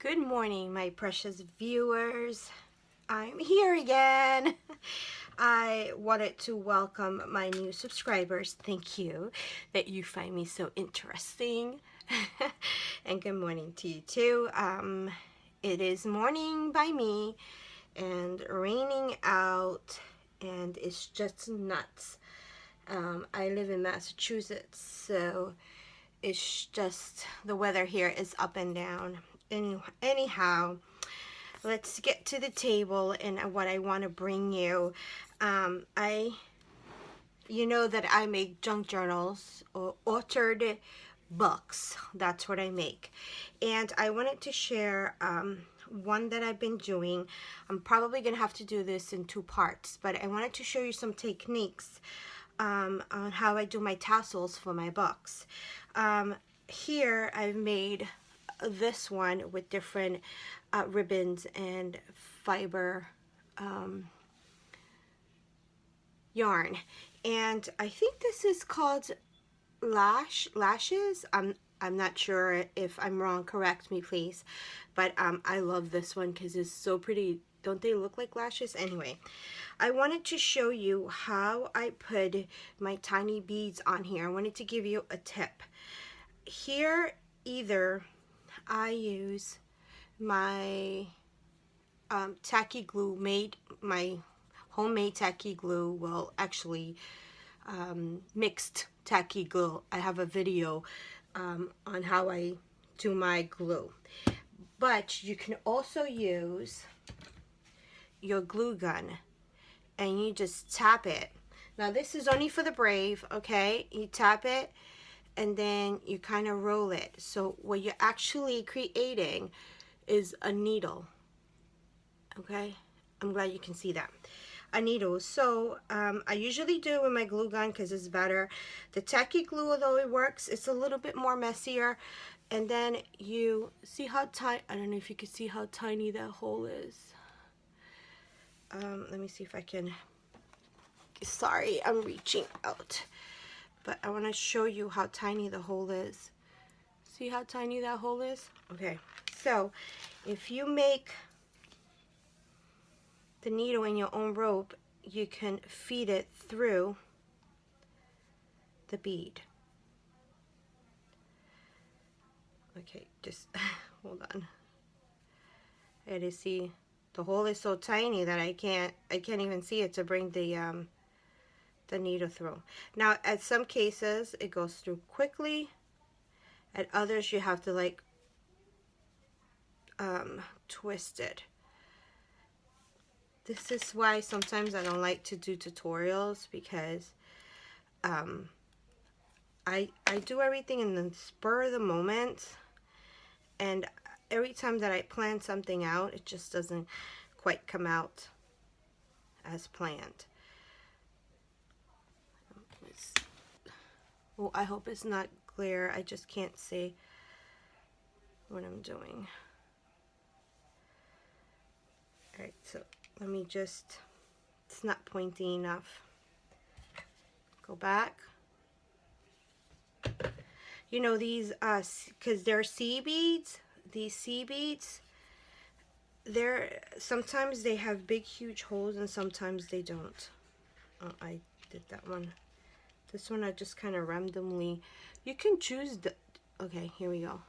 Good morning, my precious viewers. I'm here again. I wanted to welcome my new subscribers. Thank you that you find me so interesting. And good morning to you too. It is morning by me and raining out, and it's just nuts. I live in Massachusetts, so it's just the weather here is up and down. Anyhow, let's get to the table and what I want to bring you. You know that I make junk journals or authored books. That's what I make. And I wanted to share one that I've been doing. I'm probably going to have to do this in 2 parts, but I wanted to show you some techniques on how I do my tassels for my books. Here I've made this one with different ribbons and fiber yarn, and I think this is called lashes. I'm not sure if I'm wrong, correct me please, but I love this one because it's so pretty. Don't they look like lashes? Anyway, I wanted to show you how I put my tiny beads on here. I wanted to give you a tip. Here, either I use my tacky glue, my homemade tacky glue, well actually mixed tacky glue. I have a video on how I do my glue. But you can also use your glue gun and you just tap it. Now this is only for the brave, okay? You tap it and then you kind of roll it. So what you're actually creating is a needle, okay? I'm glad you can see that. A needle. So I usually do it with my glue gun because it's better. The tacky glue, although it works, it's a little bit more messier. And then you see how tiny, I don't know if you can see how tiny that hole is. Let me see if I can, sorry, I'm reaching out. But I want to show you how tiny the hole is. See how tiny that hole is? Okay, so if you make the needle in your own rope, you can feed it through the bead. Okay, just hold on. I gotta see, the hole is so tiny that I can't even see it to bring the needle through. Now at some cases it goes through quickly, at others you have to like twist it. This is why sometimes I don't like to do tutorials, because I do everything in the spur of the moment, and every time that I plan something out, it just doesn't quite come out as planned. Oh, I hope it's not clear. I just can't see what I'm doing. Alright, so let me just, it's not pointy enough. Go back. You know these, because they're sea beads, these sea beads, sometimes they have big huge holes and sometimes they don't. Oh, I did that one. This one I just kind of randomly, you can choose the, okay, here we go.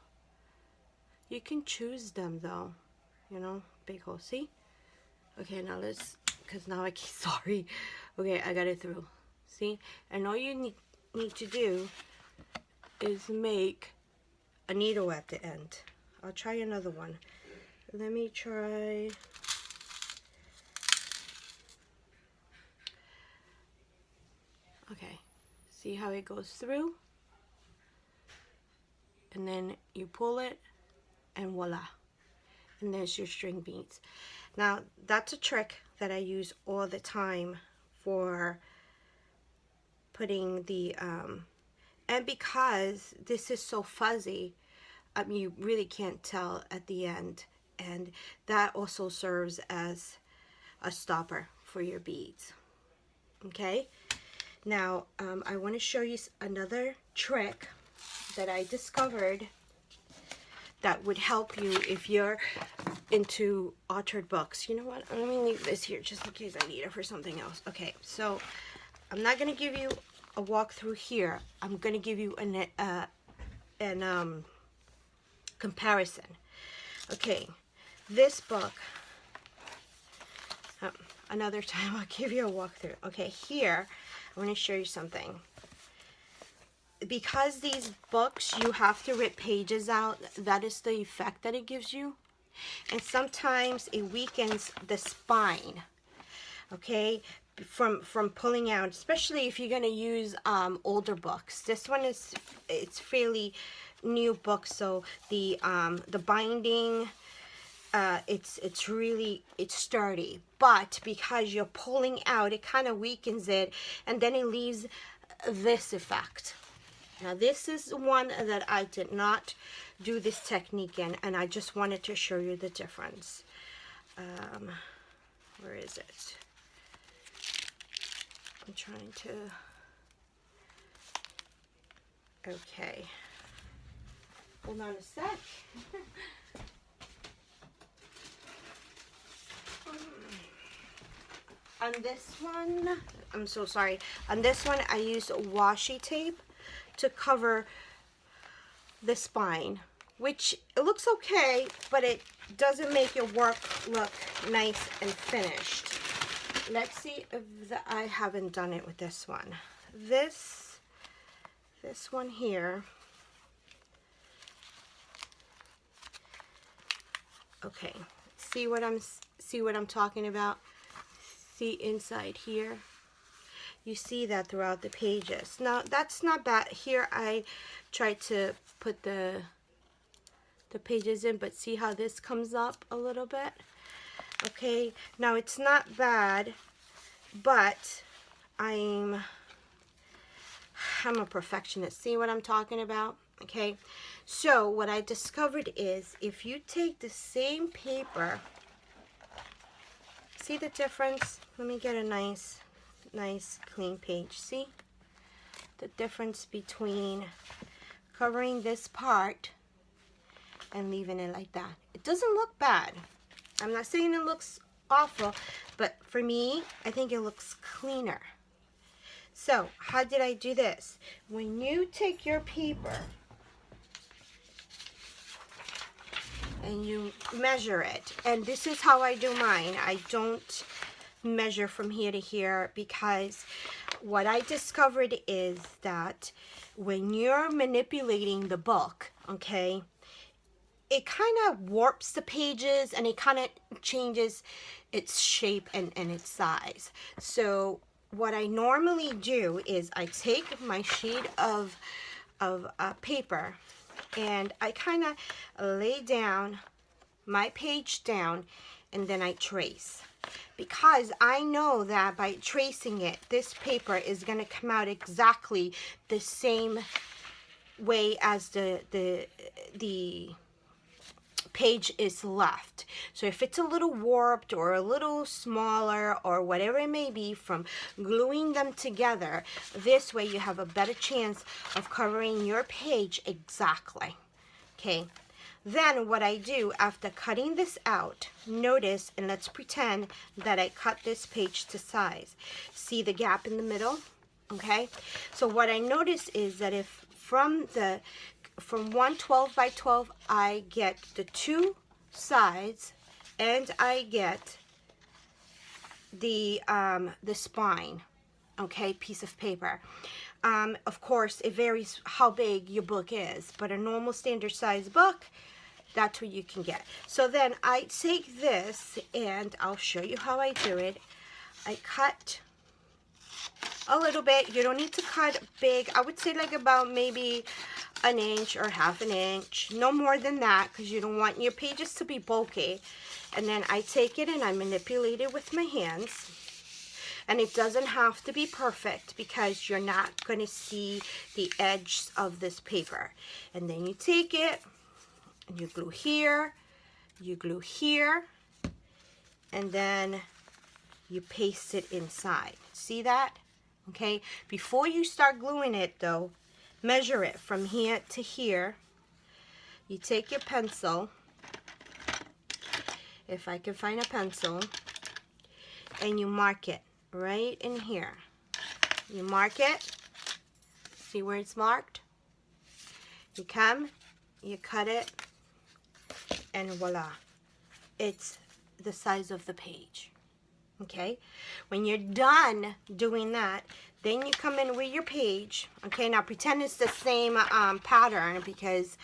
You can choose them though, you know, big hole, see? Okay, now let's, because now I can't, sorry. Okay, I got it through, see? And all you need to do is make a needle at the end. I'll try another one. Let me try, okay, see how it goes through? And then you pull it and voila, and there's your string beads. Now that's a trick that I use all the time for putting the and because this is so fuzzy, you really can't tell at the end, and that also serves as a stopper for your beads. Okay, now I want to show you another trick that I discovered that would help you if you're into authored books. You know what? Let me leave this here just in case I need it for something else. Okay, so I'm not going to give you a walkthrough here. I'm going to give you an comparison. Okay, this book, another time I'll give you a walkthrough. Okay, here, I want to show you something. Because these books, you have to rip pages out, that is the effect that it gives you. And sometimes it weakens the spine, okay, from pulling out, especially if you're going to use older books. This one it's fairly new book, so the binding, it's really sturdy, but because you're pulling out, it kind of weakens it, and then it leaves this effect. Now this is one that I did not do this technique in, and I just wanted to show you the difference. Where is it? I'm trying to, okay, hold on a sec. On this one, I'm so sorry, on this one I used washi tape to cover the spine, which it looks okay, but it doesn't make your work look nice and finished. Let's see if I haven't done it with this one. This one here. Okay, see what I'm talking about? See inside here? You see that throughout the pages. Now that's not bad. Here I tried to put the pages in, but see how this comes up a little bit? Okay, now it's not bad, but I'm a perfectionist. See what I'm talking about? Okay, so what I discovered is if you take the same paper, see the difference? Let me get a nice clean page. See the difference between covering this part and leaving it like that. It doesn't look bad. I'm not saying it looks awful, but for me, I think it looks cleaner. So how did I do this? When you take your paper and you measure it, and this is how I do mine. I don't measure from here to here, because what I discovered is that when you're manipulating the book, okay, it kind of warps the pages and it kind of changes its shape and its size. So what I normally do is I take my sheet of paper and I kind of lay down my page down, and then I trace, because I know that by tracing it, this paper is going to come out exactly the same way as the page is left. So if it's a little warped or a little smaller or whatever it may be from gluing them together, this way you have a better chance of covering your page exactly. Okay, then what I do after cutting this out, notice, and let's pretend that I cut this page to size. See the gap in the middle? Okay, so what I notice is that if from 112 by 12 I get the two sides and I get the spine, okay, piece of paper. Of course, it varies how big your book is, but a normal standard size book, that's what you can get. So then I take this, and I'll show you how I do it. I cut a little bit. You don't need to cut big. I would say like about maybe an inch or half an inch, no more than that, because you don't want your pages to be bulky. And then I take it and I manipulate it with my hands. And it doesn't have to be perfect, because you're not going to see the edge of this paper. And then you take it and you glue here, and then you paste it inside. See that? Okay, before you start gluing it though, measure it from here to here you take your pencil, if I can find a pencil, and you mark it right in here. You mark it. See where it's marked? You come, you cut it, and voila. It's the size of the page. Okay? When you're done doing that, then you come in with your page. Okay, now pretend it's the same pattern, because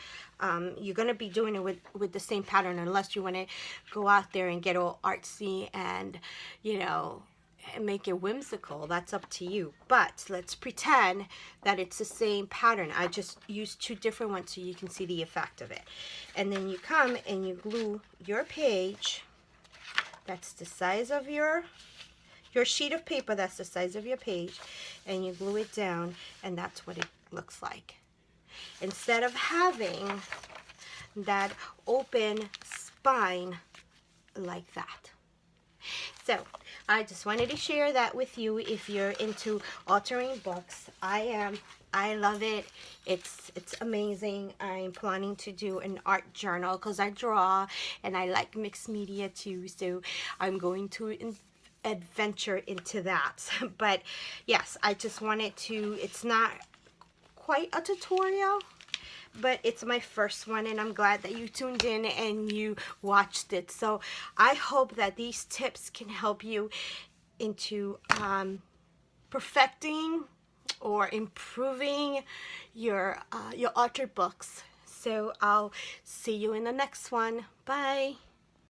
you're going to be doing it with the same pattern, unless you want to go out there and get all artsy and, you know, make it whimsical. That's up to you. But let's pretend that it's the same pattern. I just used two different ones so you can see the effect of it. And then you come and you glue your page. That's the size of your sheet of paper, that's the size of your page, and you glue it down, and that's what it looks like. Instead of having that open spine like that. So I just wanted to share that with you. If you're into altering books, I am. I love it. It's amazing. I'm planning to do an art journal because I draw and I like mixed media too. So I'm going to adventure into that. But yes, I just wanted to, it's not quite a tutorial, but it's my first one, and I'm glad that you tuned in and you watched it. So I hope that these tips can help you into perfecting or improving your altered books. So I'll see you in the next one. Bye.